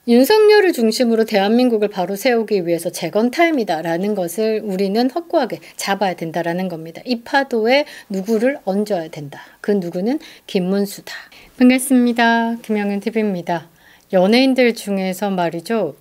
윤석열을 중심으로 대한민국을 바로 세우기 위해서 재건 타임이다라는 것을 우리는 확고하게 잡아야 된다라는 겁니다. 이 파도에 누구를 얹어야 된다. 그 누구는 김문수다. 반갑습니다. 김영은TV입니다. 연예인들 중에서 말이죠.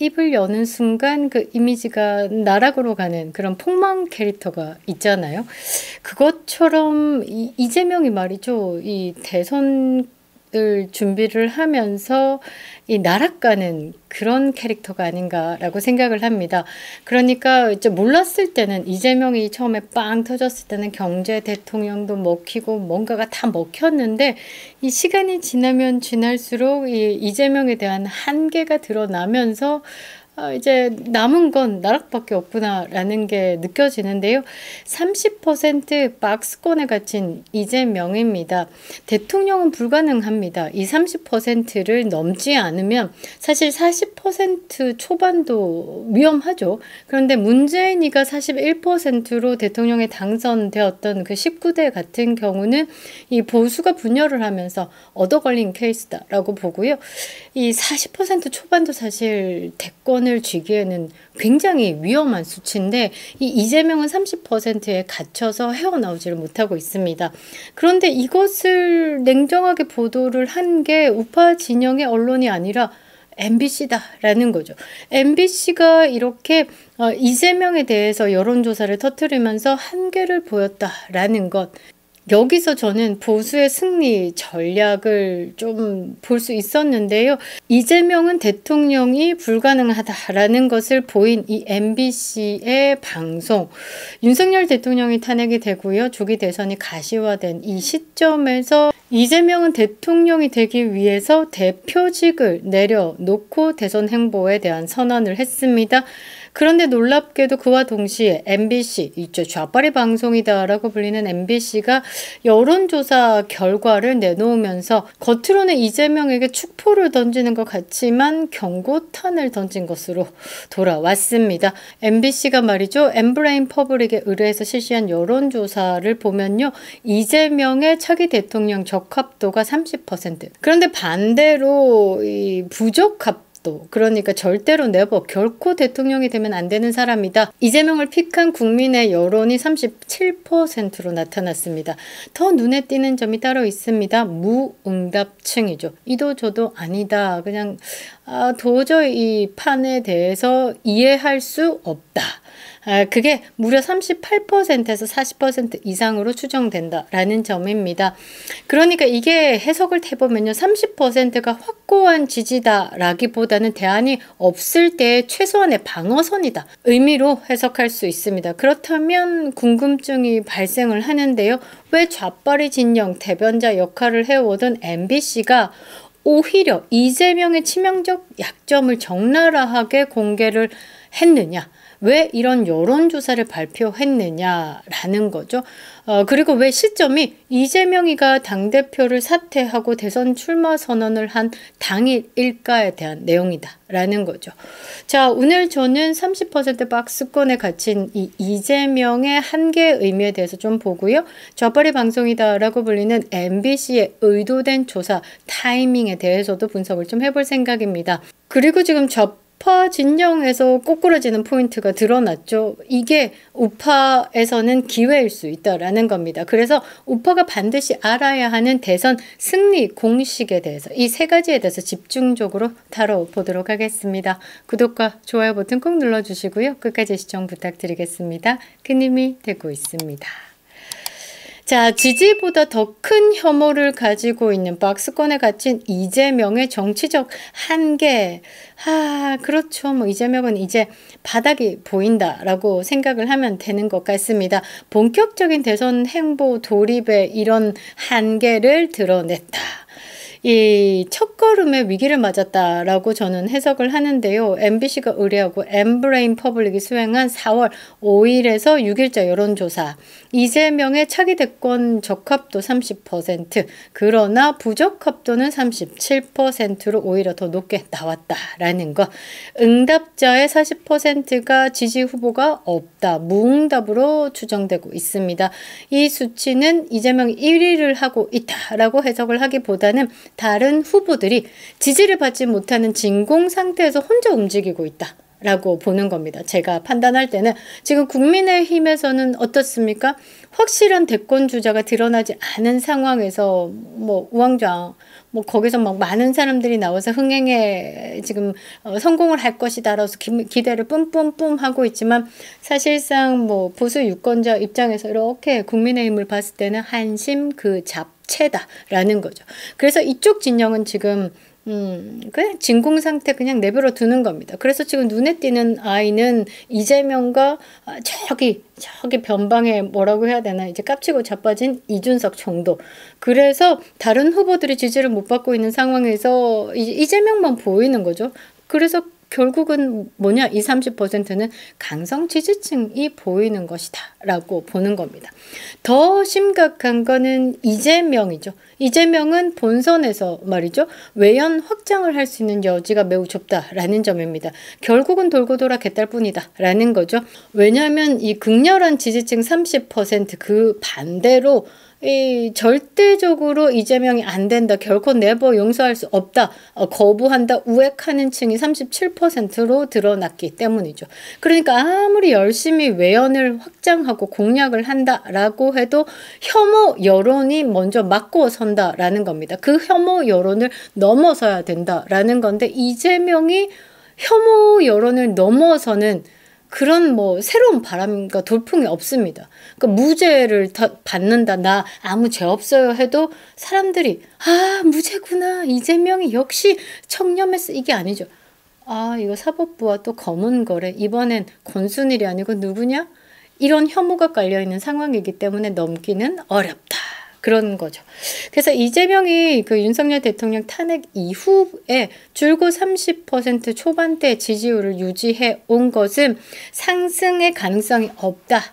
입을 여는 순간 그 이미지가 나락으로 가는 그런 폭망 캐릭터가 있잖아요. 그것처럼 이재명이 말이죠. 이 대선 준비를 하면서 이 나락가는 그런 캐릭터가 아닌가라고 생각을 합니다. 그러니까 이제 몰랐을 때는 이재명이 처음에 빵 터졌을 때는 경제 대통령도 먹히고 뭔가가 다 먹혔는데 이 시간이 지나면 지날수록 이 이재명에 대한 한계가 드러나면서 이제 남은 건 나락밖에 없구나라는 게 느껴지는데요. 30% 박스권에 갇힌 이재명입니다. 대통령은 불가능합니다. 이 30%를 넘지 않으면 사실 40% 초반도 위험하죠. 그런데 문재인이가 41%로 대통령에 당선되었던 그 19대 같은 경우는 이 보수가 분열을 하면서 얻어 걸린 케이스다라고 보고요. 이 40% 초반도 사실 대권 을 쥐기에는 굉장히 위험한 수치인데 이 이재명은 30%에 갇혀서 헤어나오지를 못하고 있습니다. 그런데 이것을 냉정하게 보도를 한 게 우파 진영의 언론이 아니라 MBC다라는 거죠. MBC가 이렇게 이재명에 대해서 여론조사를 터뜨리면서 한계를 보였다라는 것. 여기서 저는 보수의 승리 전략을 좀 볼 수 있었는데요. 이재명은 대통령이 불가능하다라는 것을 보인 이 MBC의 방송. 윤석열 대통령이 탄핵이 되고요. 조기 대선이 가시화된 이 시점에서 이재명은 대통령이 되기 위해서 대표직을 내려놓고 대선 행보에 대한 선언을 했습니다. 그런데 놀랍게도 그와 동시에 MBC, 있죠. 좌빨이 방송이다라고 불리는 MBC가 여론조사 결과를 내놓으면서 겉으로는 이재명에게 축포를 던지는 것 같지만 경고탄을 던진 것으로 돌아왔습니다. MBC가 말이죠. 엠브레인 퍼블릭에 의뢰해서 실시한 여론조사를 보면요. 이재명의 차기 대통령 적합도가 30%. 그런데 반대로 이 부적합 그러니까 절대로 네버 결코 대통령이 되면 안 되는 사람이다. 이재명을 픽한 국민의 여론이 37%로 나타났습니다. 더 눈에 띄는 점이 따로 있습니다. 무응답층이죠. 이도 저도 아니다. 그냥 도저히 이 판에 대해서 이해할 수 없다. 그게 무려 38%에서 40% 이상으로 추정된다라는 점입니다. 그러니까 이게 해석을 해보면요. 30%가 확고한 지지다라기보다는 대안이 없을 때의 최소한의 방어선이다. 의미로 해석할 수 있습니다. 그렇다면 궁금증이 발생을 하는데요. 왜 좌빨이 진영 대변자 역할을 해오던 MBC가 오히려 이재명의 치명적 약점을 적나라하게 공개를 했느냐? 왜 이런 여론조사를 발표했느냐라는 거죠. 그리고 왜 시점이 이재명이가 당대표를 사퇴하고 대선 출마 선언을 한 당일일까에 대한 내용이다라는 거죠. 자, 오늘 저는 30% 박스권에 갇힌 이 이재명의 한계의 의미에 대해서 좀 보고요. 좌빨이 방송이다라고 불리는 MBC의 의도된 조사 타이밍에 대해서도 분석을 좀 해볼 생각입니다. 그리고 지금 우파 진영에서 꼬꾸라지는 포인트가 드러났죠. 이게 우파에서는 기회일 수 있다라는 겁니다. 그래서 우파가 반드시 알아야 하는 대선 승리 공식에 대해서 이 세 가지에 대해서 집중적으로 다뤄보도록 하겠습니다. 구독과 좋아요 버튼 꼭 눌러주시고요. 끝까지 시청 부탁드리겠습니다. 큰 힘이 되고 있습니다. 자, 지지보다 더 큰 혐오를 가지고 있는 박스권에 갇힌 이재명의 정치적 한계. 그렇죠. 뭐 이재명은 이제 바닥이 보인다라고 생각을 하면 되는 것 같습니다. 본격적인 대선 행보 돌입에 이런 한계를 드러냈다. 이 첫걸음에 위기를 맞았다라고 저는 해석을 하는데요. MBC가 의뢰하고 엠브레인 퍼블릭이 수행한 4월 5일에서 6일자 여론조사. 이재명의 차기 대권 적합도 30%, 그러나 부적합도는 37%로 오히려 더 높게 나왔다라는 것. 응답자의 40%가 지지 후보가 없다. 무응답으로 추정되고 있습니다. 이 수치는 이재명이 1위를 하고 있다라고 해석을 하기보다는 다른 후보들이 지지를 받지 못하는 진공 상태에서 혼자 움직이고 있다 라고 보는 겁니다. 제가 판단할 때는 지금 국민의힘에서는 어떻습니까? 확실한 대권 주자가 드러나지 않은 상황에서 뭐 우왕좌왕 뭐 거기서 막 많은 사람들이 나와서 흥행에 지금 성공을 할 것이다라서 기대를 뿜뿜뿜 하고 있지만, 사실상 뭐 보수 유권자 입장에서 이렇게 국민의힘을 봤을 때는 한심 그 잡채다라는 거죠. 그래서 이쪽 진영은 지금 그냥 진공 상태 그냥 내버려 두는 겁니다. 그래서 지금 눈에 띄는 아이는 이재명과 저기 변방에 뭐라고 해야 되나, 이제 깝치고 자빠진 이준석 정도. 그래서 다른 후보들이 지지를 못 받고 있는 상황에서 이재명만 보이는 거죠. 그래서 결국은 뭐냐, 이 30%는 강성 지지층이 보이는 것이다 라고 보는 겁니다. 더 심각한 거는 이재명이죠. 이재명은 본선에서 말이죠, 외연 확장을 할 수 있는 여지가 매우 좁다라는 점입니다. 결국은 돌고 돌아 개딸뿐이다 라는 거죠. 왜냐하면 이 극렬한 지지층 30%, 그 반대로 절대적으로 이재명이 안 된다, 결코 네버 용서할 수 없다, 거부한다, 우액하는 층이 37%로 드러났기 때문이죠. 그러니까 아무리 열심히 외연을 확장하고 공략을 한다라고 해도 혐오 여론이 먼저 맞고 선다라는 겁니다. 그 혐오 여론을 넘어서야 된다라는 건데, 이재명이 혐오 여론을 넘어서는 그런 뭐 새로운 바람과 돌풍이 없습니다. 그러니까 무죄를 받는다, 나 아무 죄 없어요 해도 사람들이 무죄구나, 이재명이 역시 청렴했어, 이게 아니죠. 이거 사법부와 또 검은 거래, 이번엔 권순일이 아니고 누구냐, 이런 혐오가 깔려있는 상황이기 때문에 넘기는 어렵다, 그런 거죠. 그래서 이재명이 그 윤석열 대통령 탄핵 이후에 줄곧 30% 초반대 지지율을 유지해 온 것은 상승의 가능성이 없다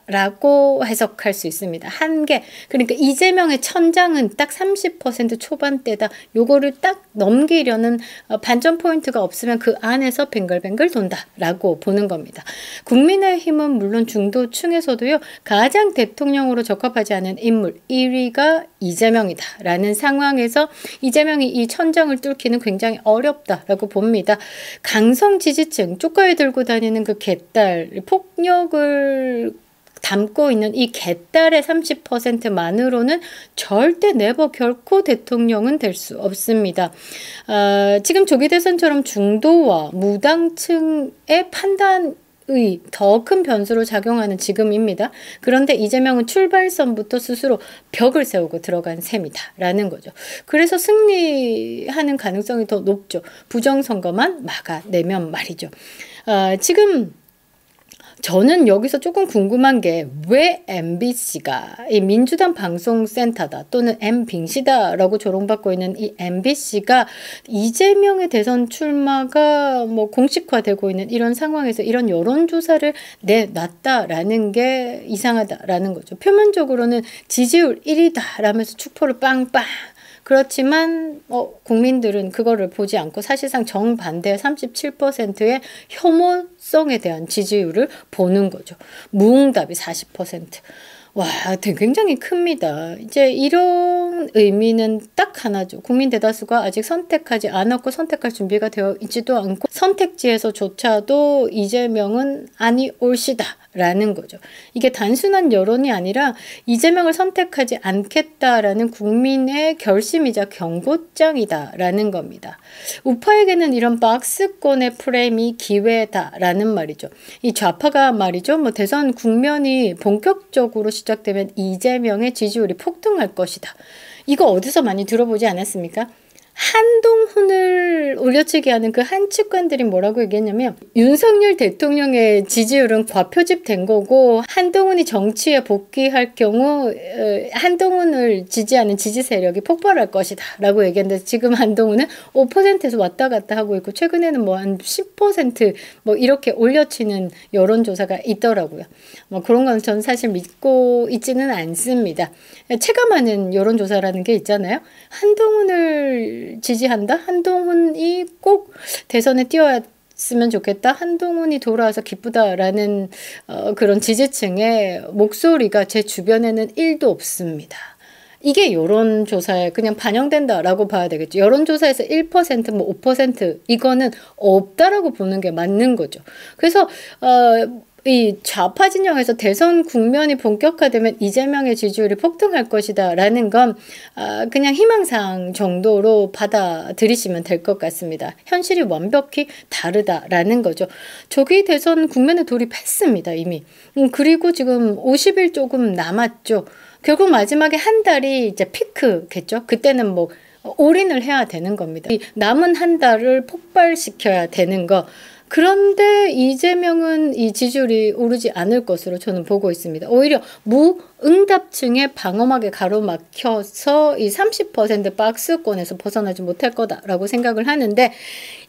라고 해석할 수 있습니다. 한계, 그러니까 이재명의 천장은 딱 30% 초반대다. 요거를 딱 넘기려는 반전 포인트가 없으면 그 안에서 뱅글뱅글 돈다라고 보는 겁니다. 국민의힘은 물론 중도층에서도요, 가장 대통령으로 적합하지 않은 인물 1위가 이재명이다라는 상황에서 이재명이 이 천장을 뚫기는 굉장히 어렵다라고 봅니다. 강성 지지층, 쪼까리 들고 다니는 그 개딸, 폭력을 담고 있는 이 개딸의 30%만으로는 절대 네버 결코 대통령은 될 수 없습니다. 지금 조기 대선처럼 중도와 무당층의 판단의 더 큰 변수로 작용하는 지금입니다. 그런데 이재명은 출발선부터 스스로 벽을 세우고 들어간 셈이다 라는 거죠. 그래서 승리하는 가능성이 더 높죠. 부정선거만 막아내면 말이죠. 지금 저는 여기서 조금 궁금한 게, 왜 MBC가 이 민주당 방송센터다 또는 MBC다라고 조롱받고 있는 이 MBC가 이재명의 대선 출마가 뭐 공식화되고 있는 이런 상황에서 이런 여론조사를 내놨다라는 게 이상하다라는 거죠. 표면적으로는 지지율 1위다 라면서 축포를 빵빵, 그렇지만 국민들은 그거를 보지 않고 사실상 정반대 37%의 혐오성에 대한 지지율을 보는 거죠. 무응답이 40%. 와, 굉장히 큽니다. 이제 이런 의미는 딱 하나죠. 국민 대다수가 아직 선택하지 않았고 선택할 준비가 되어 있지도 않고 선택지에서조차도 이재명은 아니 옳시다 라는 거죠. 이게 단순한 여론이 아니라 이재명을 선택하지 않겠다라는 국민의 결심이자 경고장이다 라는 겁니다. 우파에게는 이런 박스권의 프레임이 기회다라는 말이죠. 이 좌파가 말이죠, 뭐 대선 국면이 본격적으로 시작되면 이재명의 지지율이 폭등할 것이다. 이거 어디서 많이 들어보지 않았습니까? 한동훈을 올려치기 하는 그 한측관들이 뭐라고 얘기했냐면, 윤석열 대통령의 지지율은 과표집된 거고 한동훈이 정치에 복귀할 경우 한동훈을 지지하는 지지 세력이 폭발할 것이다 라고 얘기했는데, 지금 한동훈은 5%에서 왔다 갔다 하고 있고 최근에는 뭐 한 10% 뭐 이렇게 올려치는 여론조사가 있더라고요. 뭐 그런 건 저는 사실 믿고 있지는 않습니다. 체감하는 여론조사라는 게 있잖아요. 한동훈을 지지한다? 한동훈이 꼭 대선에 뛰어왔으면 좋겠다? 한동훈이 돌아와서 기쁘다라는 그런 지지층의 목소리가 제 주변에는 1도 없습니다. 이게 여론조사에 그냥 반영된다라고 봐야 되겠죠. 여론조사에서 1%, 뭐 5% 이거는 없다라고 보는 게 맞는 거죠. 그래서 이 좌파 진영에서 대선 국면이 본격화되면 이재명의 지지율이 폭등할 것이다 라는 건 그냥 희망사항 정도로 받아들이시면 될 것 같습니다. 현실이 완벽히 다르다라는 거죠. 조기 대선 국면에 돌입했습니다, 이미. 그리고 지금 50일 조금 남았죠. 결국 마지막에 한 달이 이제 피크겠죠. 그때는 뭐 올인을 해야 되는 겁니다. 이 남은 한 달을 폭발시켜야 되는 거. 그런데 이재명은 이 지지율이 오르지 않을 것으로 저는 보고 있습니다. 오히려 무응답층의 방어막에 가로막혀서 이 30% 박스권에서 벗어나지 못할 거다라고 생각을 하는데,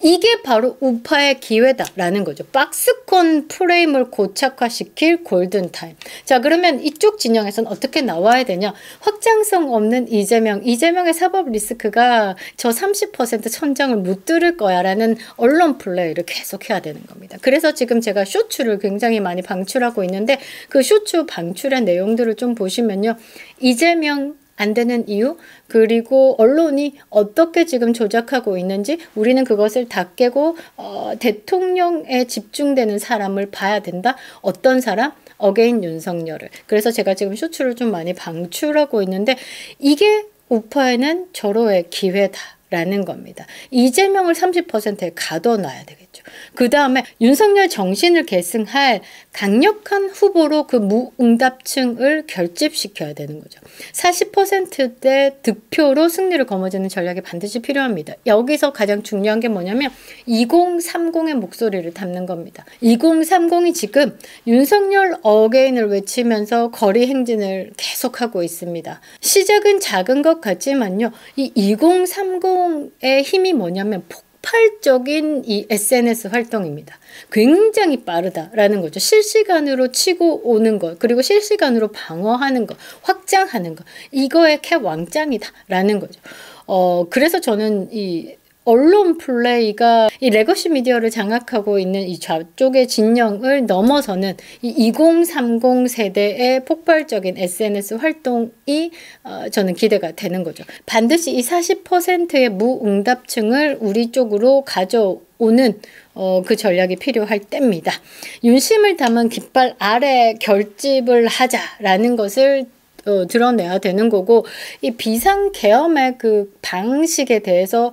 이게 바로 우파의 기회다라는 거죠. 박스권 프레임을 고착화시킬 골든타임. 자, 그러면 이쪽 진영에서는 어떻게 나와야 되냐. 확장성 없는 이재명의 사법 리스크가 저 30% 천장을 못 뚫을 거야 라는 언론 플레이를 계속 해야 되는 겁니다. 그래서 지금 제가 쇼츠를 굉장히 많이 방출하고 있는데, 그 쇼츠 방출의 내용들을 좀 보시면요. 이재명 안 되는 이유, 그리고 언론이 어떻게 지금 조작하고 있는지 우리는 그것을 다 깨고 대통령에 집중되는 사람을 봐야 된다. 어떤 사람? 어게인 윤석열을. 그래서 제가 지금 쇼츠를 좀 많이 방출하고 있는데, 이게 우파에는 절호의 기회다라는 겁니다. 이재명을 30%에 가둬놔야 되겠죠. 그 다음에 윤석열 정신을 계승할 강력한 후보로 그 무응답층을 결집시켜야 되는 거죠. 40%대 득표로 승리를 거머쥐는 전략이 반드시 필요합니다. 여기서 가장 중요한 게 뭐냐면 2030의 목소리를 담는 겁니다. 2030이 지금 윤석열 어게인을 외치면서 거리 행진을 계속하고 있습니다. 시작은 작은 것 같지만요. 이 2030의 힘이 뭐냐면 폭발적인 이 SNS 활동입니다. 굉장히 빠르다라는 거죠. 실시간으로 치고 오는 것, 그리고 실시간으로 방어하는 것, 확장하는 것, 이거의 캡 왕짱이다라는 거죠. 그래서 저는 이 언론 플레이가 이 레거시 미디어를 장악하고 있는 이 좌쪽의 진영을 넘어서는 이 2030 세대의 폭발적인 SNS 활동이 저는 기대가 되는 거죠. 반드시 이 40%의 무응답층을 우리 쪽으로 가져오는 그 전략이 필요할 때입니다. 윤심을 담은 깃발 아래 결집을 하자라는 것을 드러내야 되는 거고, 이 비상계엄의 그 방식에 대해서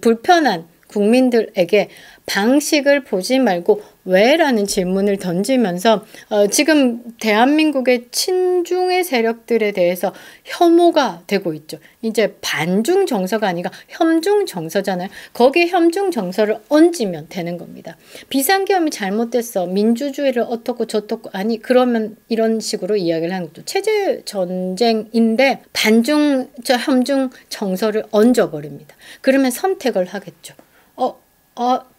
불편한 국민들에게 방식을 보지 말고 왜? 라는 질문을 던지면서 지금 대한민국의 친중의 세력들에 대해서 혐오가 되고 있죠. 이제 반중 정서가 아니라 혐중 정서잖아요. 거기에 혐중 정서를 얹으면 되는 겁니다. 비상계엄이 잘못됐어. 민주주의를 어떻고 저떻고. 아니 그러면 이런 식으로 이야기를 하는 거죠. 체제 전쟁인데 반중 혐중 정서를 얹어버립니다. 그러면 선택을 하겠죠.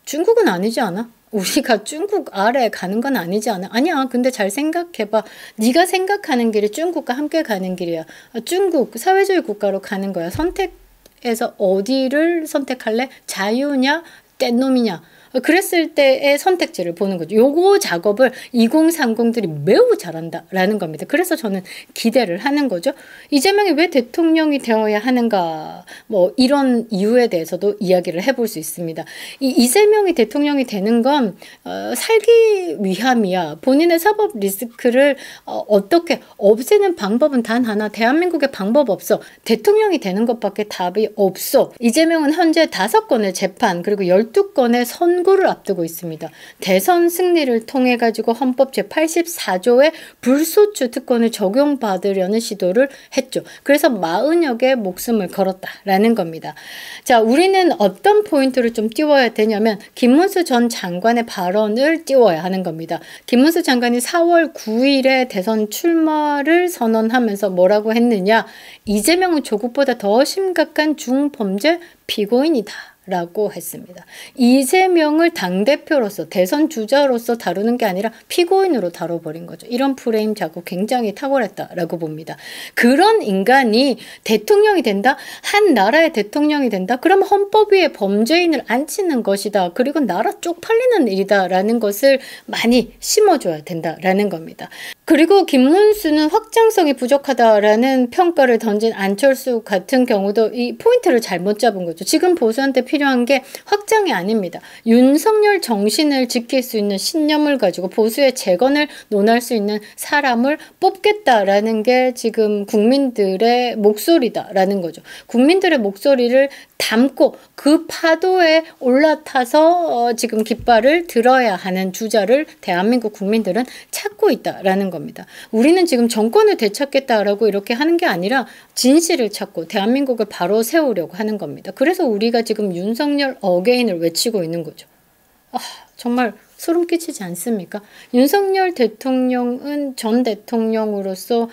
중국은 아니지 않아? 우리가 중국 아래 가는 건 아니지 않아? 아니야. 근데 잘 생각해봐. 네가 생각하는 길이 중국과 함께 가는 길이야. 중국 사회주의 국가로 가는 거야. 선택에서 어디를 선택할래? 자유냐? 뗏놈이냐? 그랬을 때의 선택지를 보는 거죠. 요거 작업을 2030들이 매우 잘한다라는 겁니다. 그래서 저는 기대를 하는 거죠. 이재명이 왜 대통령이 되어야 하는가, 뭐 이런 이유에 대해서도 이야기를 해볼 수 있습니다. 이재명이 대통령이 되는 건 살기 위함이야. 본인의 사법 리스크를 어떻게 없애는 방법은 단 하나. 대한민국에 방법 없어. 대통령이 되는 것밖에 답이 없어. 이재명은 현재 5건의 재판 그리고 12건의 선고를 앞두고 있습니다. 대선 승리를 통해 가지고 헌법 제84조의 불소추 특권을 적용받으려는 시도를 했죠. 그래서 40여 개의 목숨을 걸었다라는 겁니다. 자, 우리는 어떤 포인트를 좀 띄워야 되냐면 김문수 전 장관의 발언을 띄워야 하는 겁니다. 김문수 장관이 4월 9일에 대선 출마를 선언하면서 뭐라고 했느냐. 이재명은 조국보다 더 심각한 중범죄 피고인이다 라고 했습니다. 이재명을 당대표로서 대선 주자로서 다루는 게 아니라 피고인으로 다뤄버린 거죠. 이런 프레임 작업 굉장히 탁월했다라고 봅니다. 그런 인간이 대통령이 된다? 한 나라의 대통령이 된다? 그럼 헌법 위에 범죄인을 앉히는 것이다. 그리고 나라 쪽팔리는 일이다 라는 것을 많이 심어줘야 된다라는 겁니다. 그리고 김문수는 확장성이 부족하다라는 평가를 던진 안철수 같은 경우도 이 포인트를 잘못 잡은 거죠. 지금 보수한테 필요한 게 확장이 아닙니다. 윤석열 정신을 지킬 수 있는 신념을 가지고 보수의 재건을 논할 수 있는 사람을 뽑겠다라는 게 지금 국민들의 목소리다라는 거죠. 국민들의 목소리를 담고 그 파도에 올라타서 지금 깃발을 들어야 하는 주자를 대한민국 국민들은 찾고 있다라는 겁니다. 우리는 지금 정권을 되찾겠다라고 이렇게 하는 게 아니라 진실을 찾고 대한민국을 바로 세우려고 하는 겁니다. 그래서 우리가 지금 윤석열 어게인을 외치고 있는 거죠. 정말 소름 끼치지 않습니까? 윤석열 대통령은 전 대통령으로서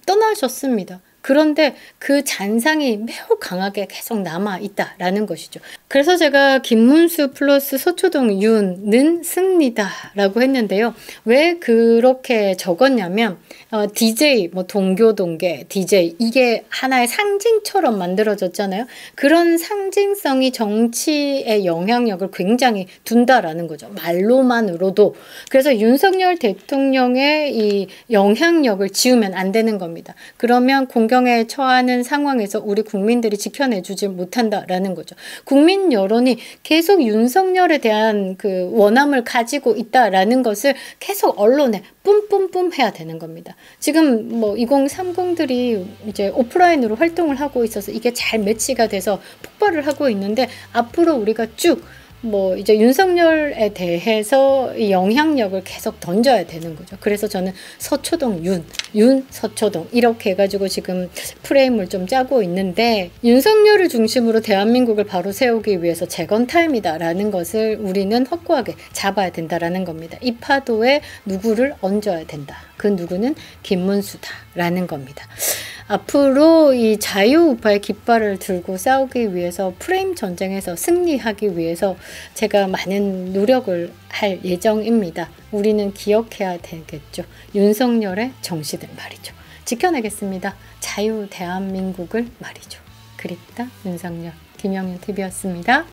떠나셨습니다. 그런데 그 잔상이 매우 강하게 계속 남아있다라는 것이죠. 그래서 제가 김문수 플러스 서초동 윤은 승리다라고 했는데요. 왜 그렇게 적었냐면 DJ, 동교동계, DJ 이게 하나의 상징처럼 만들어졌잖아요. 그런 상징성이 정치의 영향력을 굉장히 둔다라는 거죠. 말로만으로도. 그래서 윤석열 대통령의 이 영향력을 지우면 안 되는 겁니다. 그러면 공경에 처하는 상황에서 우리 국민들이 지켜내주지 못한다라는 거죠. 국민 여론이 계속 윤석열에 대한 그 원함을 가지고 있다라는 것을 계속 언론에 뿜뿜뿜 해야 되는 겁니다. 지금 2030들이 이제 오프라인으로 활동을 하고 있어서 이게 잘 매치가 돼서 폭발을 하고 있는데 앞으로 우리가 쭉 이제 윤석열에 대해서 영향력을 계속 던져야 되는 거죠. 그래서 저는 서초동 윤 서초동 이렇게 해가지고 지금 프레임을 좀 짜고 있는데 윤석열을 중심으로 대한민국을 바로 세우기 위해서 재건 타임이다라는 것을 우리는 확고하게 잡아야 된다라는 겁니다. 이 파도에 누구를 얹어야 된다. 그 누구는 김문수다라는 겁니다. 앞으로 이 자유우파의 깃발을 들고 싸우기 위해서 프레임 전쟁에서 승리하기 위해서 제가 많은 노력을 할 예정입니다. 우리는 기억해야 되겠죠. 윤석열의 정신을 말이죠. 지켜내겠습니다. 자유 대한민국을 말이죠. 그립다 윤석열. 김영윤 TV였습니다.